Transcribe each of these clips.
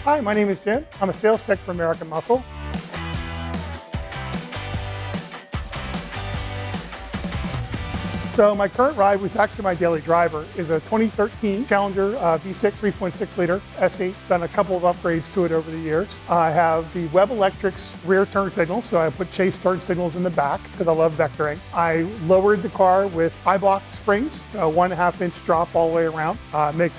Hi, my name is Jim. I'm a sales tech for AmericanMuscle. So my current ride was actually my daily driver, is a 2013 Challenger V6 3.6 liter S8. Done a couple of upgrades to it over the years. I have the Web Electrics rear turn signals, so I put chase turn signals in the back because I love vectoring. I lowered the car with I-block springs, so 1.5 inch drop all the way around.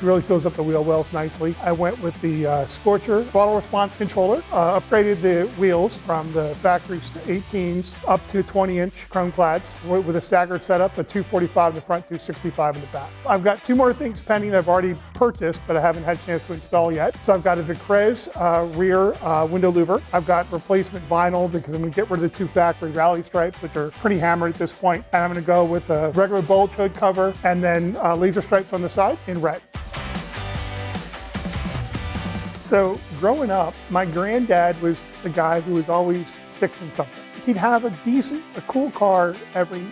Really fills up the wheel wells nicely. I went with the Scorcher throttle response controller, upgraded the wheels from the factory 18s up to 20-inch chrome clads with a staggered setup, a 245 in the front, 265 in the back. I've got two more things pending that I've already purchased, but I haven't had a chance to install yet. So I've got a Vicrez rear window louver. I've got replacement vinyl because I'm going to get rid of the two factory rally stripes, which are pretty hammered at this point. And I'm going to go with a regular bulge hood cover and then laser stripes on the side in red. So growing up, my granddad was the guy who was always fixing something. He'd have a cool car every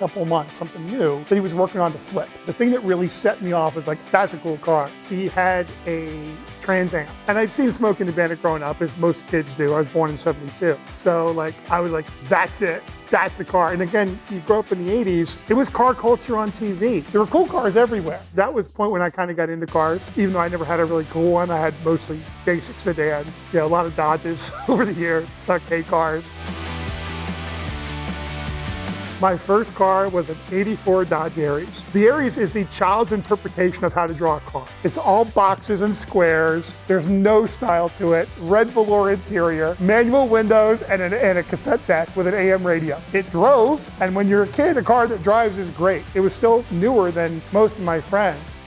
couple months, something new that he was working on to flip. The thing that really set me off was that's a cool car. He had a Trans Am, and I'd seen Smokey and the Bandit growing up, as most kids do. I was born in '72, so I was like, that's it. That's a car. And again, you grow up in the 80s, it was car culture on TV. There were cool cars everywhere. That was the point when I kind of got into cars. Even though I never had a really cool one, I had mostly basic sedans, a lot of Dodges over the years, K cars. My first car was an '84 Dodge Aries. The Aries is the child's interpretation of how to draw a car. It's all boxes and squares. There's no style to it. Red velour interior, manual windows, and a cassette deck with an AM radio. It drove, and when you're a kid, a car that drives is great. It was still newer than most of my friends.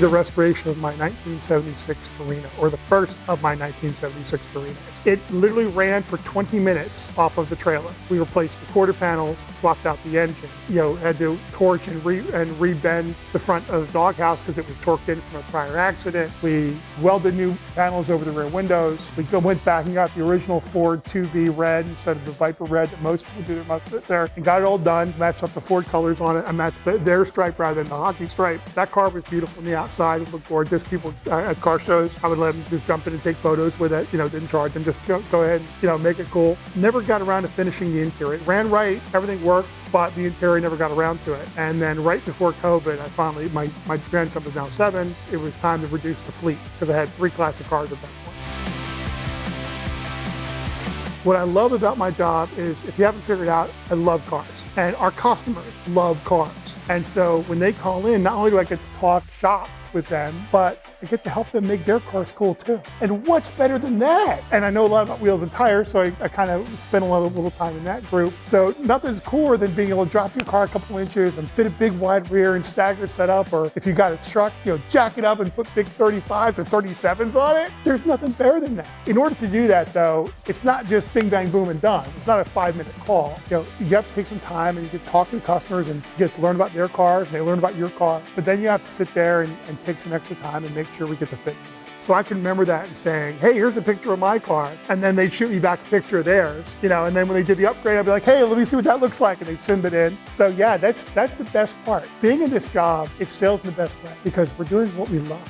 The restoration of my 1976 Torino, or the first of my 1976 Torinos. It literally ran for 20 minutes off of the trailer. We replaced the quarter panels, swapped out the engine, had to torch and rebend the front of the doghouse because it was torqued in from a prior accident. We welded new panels over the rear windows. We went back and got the original Ford 2B red instead of the Viper red that most people do there, and got it all done, matched up the Ford colors on it. I matched their stripe rather than the hockey stripe. That car was beautiful on the outside. It looked gorgeous. People at car shows, I would let them just jump in and take photos with it. Didn't charge them. Just go ahead and make it cool. Never got around to finishing the interior. It ran right, everything worked, but the interior never got around to it. And then right before COVID, I finally, my grandson was now 7, it was time to reduce the fleet because I had 3 classic cars at that point. What I love about my job is, if you haven't figured out, I love cars. And our customers love cars. And so when they call in, not only do I get to talk shop with them, but I get to help them make their cars cool too. And what's better than that? And I know a lot about wheels and tires, so I kind of spend a little time in that group. So nothing's cooler than being able to drop your car a couple inches and fit a big wide rear and stagger setup, or if you got a truck, jack it up and put big 35s or 37s on it. There's nothing better than that. In order to do that though, it's not just bing, bang, boom and done. It's not a 5-minute call. You have to take some time and you get to talk to the customers and you get to learn about their cars and they learn about your car. But then you have to sit there and take some extra time and make sure we get the fit. So I can remember that and saying, hey, here's a picture of my car. And then they'd shoot me back a picture of theirs, and then when they did the upgrade, I'd be like, hey, let me see what that looks like. And they'd send it in. So yeah, that's the best part. Being in this job, it's sales in the best way because we're doing what we love.